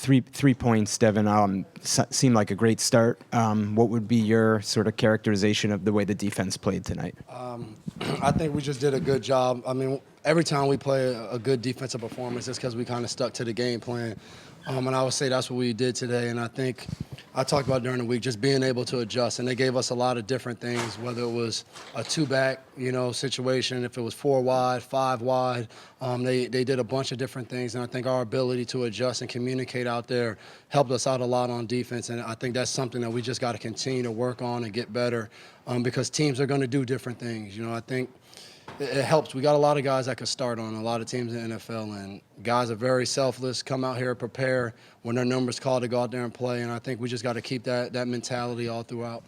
Three points, Devin. Seemed like a great start. What would be your sort of characterization of the way the defense played tonight? I think we just did a good job. I mean, every time we play a good defensive performance, it's because we kind of stuck to the game plan. And I would say that's what we did today. And I think I talked about during the week just being able to adjust. And they gave us a lot of different things, whether it was a two-back, situation, if it was 4 wide, 5 wide. They did a bunch of different things. And I think our ability to adjust and communicate out there helped us out a lot on defense. And I think that's something that we just got to continue to work on and get better because teams are going to do different things. I think it helps. We got a lot of guys that could start on a lot of teams in the NFL, and guys are very selfless, come out here, prepare when their number's called to go out there and play, and I think we just got to keep that mentality all throughout.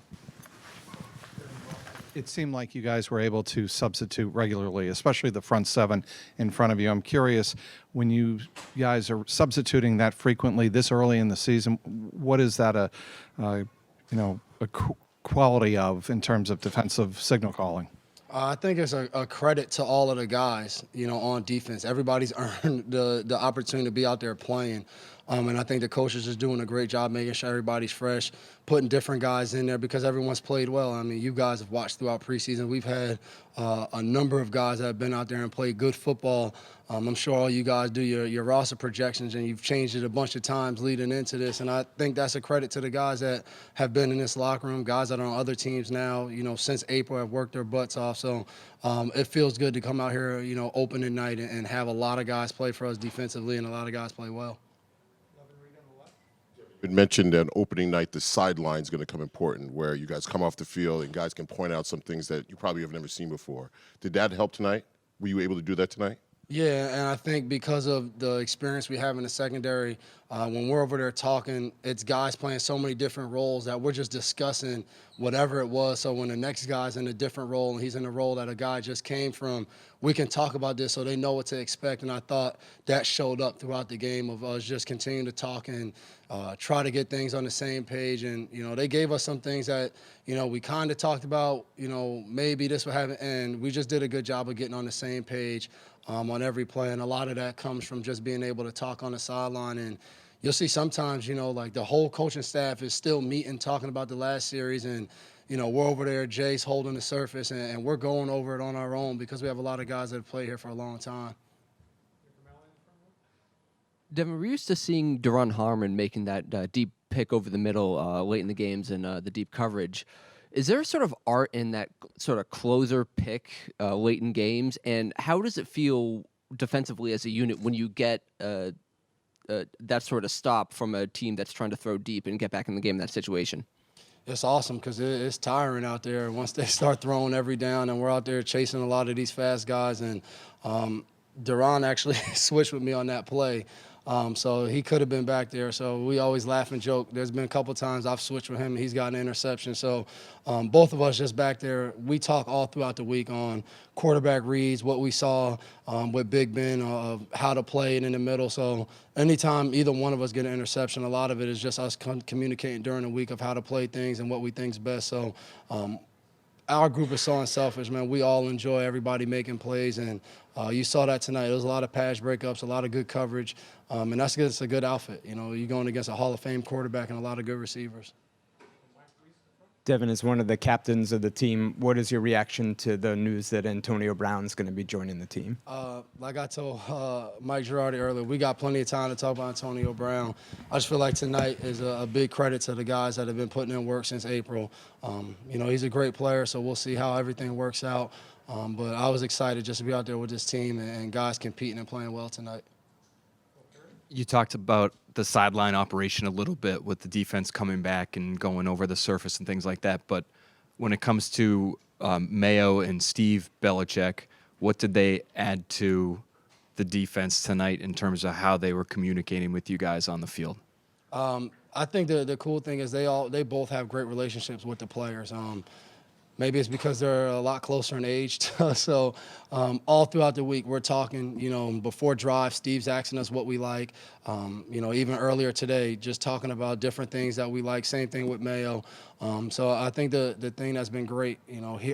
It seemed like you guys were able to substitute regularly, especially the front seven in front of you. I'm curious, when you guys are substituting that frequently this early in the season, what is that a quality of in terms of defensive signal calling? I think it's a credit to all of the guys, on defense. Everybody's earned the opportunity to be out there playing. And I think the coaches is doing a great job making sure everybody's fresh, putting different guys in there because everyone's played well. I mean, you guys have watched throughout preseason. We've had a number of guys that have been out there and played good football. I'm sure all you guys do your roster projections, and you've changed it a bunch of times leading into this. And I think that's a credit to the guys that have been in this locker room, guys that are on other teams now, since April have worked their butts off. So it feels good to come out here, opening night and have a lot of guys play for us defensively and a lot of guys play well. You mentioned that opening night, the sideline is going to come important, where you guys come off the field and guys can point out some things that you probably have never seen before. Did that help tonight? Were you able to do that tonight? Yeah, and I think because of the experience we have in the secondary, when we're over there talking, it's guys playing so many different roles that we're just discussing whatever it was. So when the next guy's in a different role and he's in a role that a guy just came from, we can talk about this so they know what to expect. And I thought that showed up throughout the game of us just continuing to talk and try to get things on the same page. And, they gave us some things that, we kind of talked about, maybe this would happen. And we just did a good job of getting on the same page on every play. And a lot of that comes from just being able to talk on the sideline. And you'll see sometimes, like the whole coaching staff is still meeting, talking about the last series. And, we're over there, Jay's holding the surface, and we're going over it on our own because we have a lot of guys that have played here for a long time. Devin, we're used to seeing Duron Harmon making that deep pick over the middle late in the games and the deep coverage. Is there sort of art in that sort of closer pick late in games? And how does it feel defensively as a unit when you get that sort of stop from a team that's trying to throw deep and get back in the game in that situation? It's awesome because it's tiring out there once they start throwing every down, and we're out there chasing a lot of these fast guys. And Duron actually switched with me on that play. So he could have been back there. So we always laugh and joke. There's been a couple times I've switched with him, and he's got an interception. So both of us just back there, we talk all throughout the week on quarterback reads, what we saw with Big Ben, of how to play it in the middle. So anytime either one of us get an interception, a lot of it is just us communicating during the week of how to play things and what we think's best. So our group is so unselfish, man. We all enjoy everybody making plays, and you saw that tonight. There was a lot of pass breakups, a lot of good coverage, and that's a good outfit. You're going against a Hall of Fame quarterback and a lot of good receivers. Devin, as one of the captains of the team, what is your reaction to the news that Antonio Brown's going to be joining the team? Like I told Mike Girardi earlier, we got plenty of time to talk about Antonio Brown. I just feel like tonight is a big credit to the guys that have been putting in work since April. He's a great player, so we'll see how everything works out. But I was excited just to be out there with this team and guys competing and playing well tonight. You talked about the sideline operation a little bit with the defense coming back and going over the surface and things like that. But when it comes to Mayo and Steve Belichick, what did they add to the defense tonight in terms of how they were communicating with you guys on the field? I think the cool thing is they both have great relationships with the players. Maybe it's because they're a lot closer in age. So all throughout the week, we're talking, before drive, Steve's asking us what we like. Even earlier today, just talking about different things that we like. Same thing with Mayo. So I think the thing that's been great,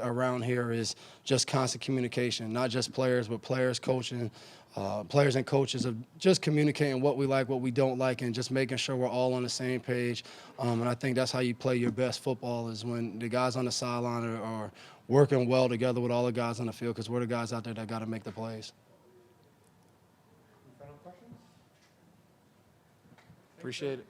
around here is just constant communication, not just players, but players, coaching, players and coaches of just communicating what we like, what we don't like, and just making sure we're all on the same page. And I think that's how you play your best football is when the guys on the sideline are working well together with all the guys on the field because we're the guys out there that got to make the plays. Appreciate it.